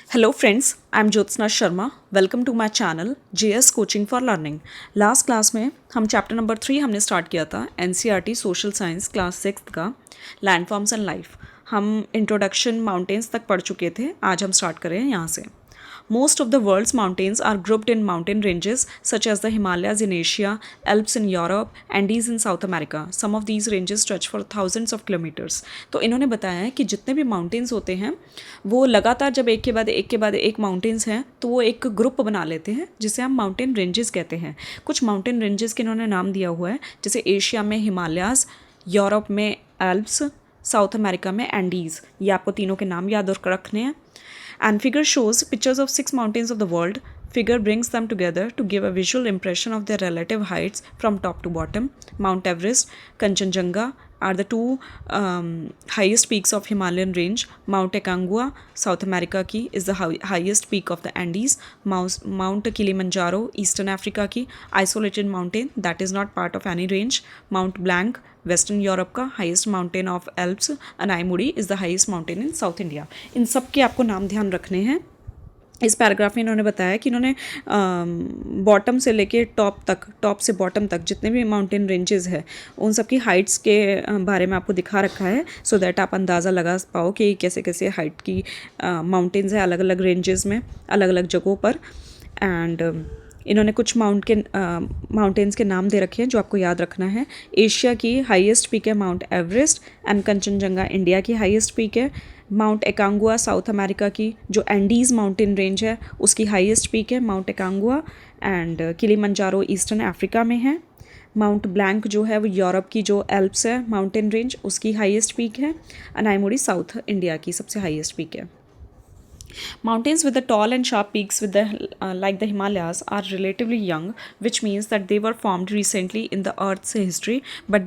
Hello friends, I'm Jyotsna Sharma. Welcome to my channel JS Coaching for Learning. Last class में हम chapter number 3 हमने start किया था NCERT social science class 6 का landforms and life. हम introduction mountains तक पढ़ चुके थे। आज हम स्टार्ट करें यहाँ से। Most of the world's mountains are grouped in mountain ranges such as the Himalayas in Asia, Alps in Europe, Andes in South America. Some of these ranges stretch for thousands of kilometers. तो इन्होंने बताया है कि जितने भी mountains होते हैं वो लगातार जब एक के बाद एक माउंटेन्स हैं तो वो एक ग्रुप बना लेते हैं जिसे हम माउंटेन रेंजेस कहते हैं। कुछ माउंटेन रेंजेस के इन्होंने नाम दिया हुआ है, जैसे एशिया में हिमालयाज़, यूरोप में एल्प्स, साउथ अमेरिका में एंडीज़। ये आपको तीनों के नाम याद रखने हैं। And figure shows pictures of 6 mountains of the world. Figure brings them together to give a visual impression of their relative heights from top to bottom. Mount Everest, Kanchenjunga are the two highest peaks of Himalayan range. Mount Aconcagua, South America की is the highest peak of the Andes. Mount Kilimanjaro, Eastern Africa की isolated mountain that is not part of any range. Mount Blanc, western Europe का highest mountain of Alps. Anamudi is the highest mountain in South India. इन सब के आपको नाम ध्यान रखने हैं। इस पैराग्राफ में इन्होंने बताया कि इन्होंने बॉटम से लेके टॉप से बॉटम तक जितने भी माउंटेन रेंजेस है उन सब की हाइट्स के बारे में आपको दिखा रखा है, सो दैट आप अंदाज़ा लगा पाओ कि कैसे कैसे हाइट की माउंटेन्स है अलग अलग रेंजेस में, अलग अलग जगहों पर। एंड इन्होंने कुछ माउंटेन्स के नाम दे रखे हैं जो आपको याद रखना है। एशिया की हाईएस्ट पीक है mount Everest, and Kanchenjunga India की हाईएस्ट पीक है। माउंट एकांगुआ साउथ अमेरिका की जो एंडीज़ माउंटेन रेंज है उसकी हाईएस्ट पीक है mount एकांगुआ। And Kilimanjaro eastern Africa में है। माउंट ब्लैंक जो है वो यूरोप की जो एल्प्स है माउंटेन रेंज उसकी हाईएस्ट पीक है। अनाईमुड़ी साउथ इंडिया की सबसे हाईएस्ट पीक है। Mountains with the tall and sharp peaks like the Himalayas are relatively young, which means that they were formed recently in the Earth's history, but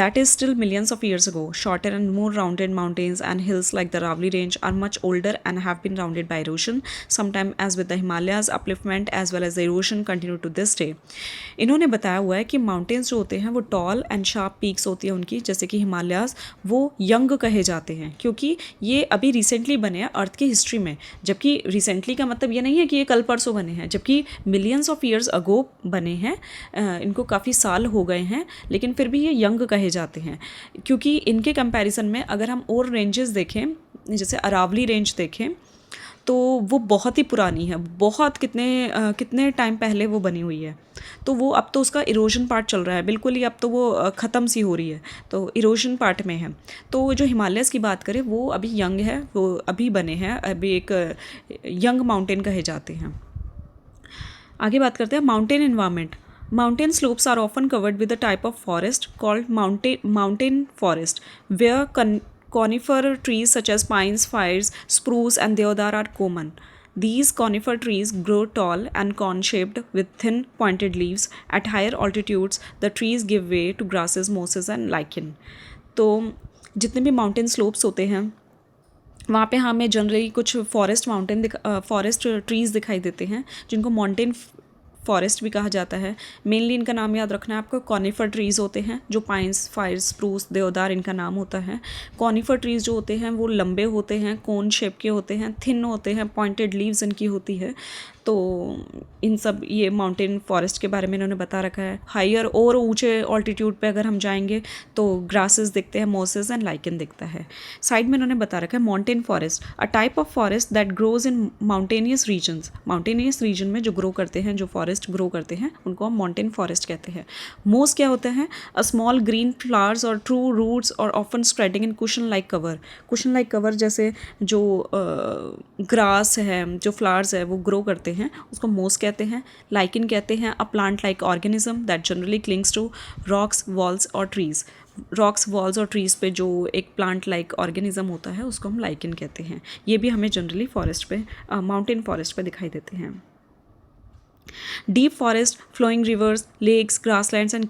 that is still millions of years ago. Shorter and more rounded mountains and hills like the Aravalli Range are much older and have been rounded by erosion. Sometimes, as with the Himalayas, upliftment as well as the erosion continue to this day. इन्होंने बताया हुआ है कि mountains जो होते हैं वो tall and sharp peaks होती है उनकी, जैसे कि हिमालयाज़, वो यंग कहे जाते हैं क्योंकि ये अभी रिसेंटली बने हैं अर्थ की हिस्ट्री में। जबकि रिसेंटली का मतलब ये नहीं है कि ये कल परसों बने हैं, जबकि मिलियंस ऑफ ईयर्स अगो बने हैं। इनको काफ़ी साल हो गए हैं, लेकिन फिर भी ये यंग कहे जाते हैं क्योंकि इनके कंपैरिजन में अगर हम और रेंजेस देखें, जैसे अरावली रेंज देखें तो वो बहुत ही पुरानी है, बहुत कितने टाइम पहले वो बनी हुई है। तो वो अब तो उसका इरोजन पार्ट चल रहा है, बिल्कुल ही अब तो वो ख़त्म सी हो रही है, तो इरोजन पार्ट में है। तो जो हिमालयस की बात करें वो अभी यंग है, वो अभी बने हैं, अभी एक यंग माउंटेन कहे जाते हैं। आगे बात करते हैं mountain environment. Mountain slopes are often covered with a type of forest called mountain forest, where conifer trees such as pines, firs, spruce, and deodar are common. These conifer trees grow tall and cone-shaped with thin, pointed leaves. At higher altitudes, the trees give way to grasses, mosses, and lichen. तो जितने भी mountain slopes होते हैं वहाँ पे हमें generally कुछ forest trees दिखाई देते हैं जिनको माउंटेन फॉरेस्ट भी कहा जाता है। मेनली इनका नाम याद रखना है आपको। कॉनिफर ट्रीज़ होते हैं जो पाइन्स, फायर्स, स्प्रूस, देवदार इनका नाम होता है। कॉनिफर ट्रीज़ जो होते हैं वो लंबे होते हैं, कोन शेप के होते हैं, थिन होते हैं, पॉइंटेड लीव्स इनकी होती है। तो इन सब ये माउंटेन फॉरेस्ट के बारे में इन्होंने बता रखा है। हायर और ऊंचे ऑल्टीट्यूड पे अगर हम जाएंगे तो ग्रासेस दिखते हैं, मोसेस एंड लाइकन दिखता है। साइड में इन्होंने बता रखा है mountain forest, a type of forest that grows in mountainous regions. Mountainous region में जो ग्रो करते हैं, जो फॉरेस्ट ग्रो करते हैं उनको हम माउंटेन फॉरेस्ट कहते हैं। मोस क्या होते हैं? अ स्मॉल ग्रीन फ्लावर्स और ट्रू रूट्स और ऑफन स्प्रेडिंग इन cushion like cover. Cushion like cover जैसे जो ग्रास है, जो फ्लावर्स है वो ग्रो करते हैं उसको मोस कहते हैं। लाइकन कहते हैं a plant like organism that generally clings to rocks, walls और ट्रीज। रॉक्स, वॉल्स और ट्रीज पे जो एक प्लांट लाइक ऑर्गेनिज्म होता है उसको हम लाइकन कहते हैं। ये भी हमें जनरली फॉरेस्ट पे, माउंटेन फॉरेस्ट पे दिखाई देते हैं। Deep forest, flowing rivers, lakes, grasslands and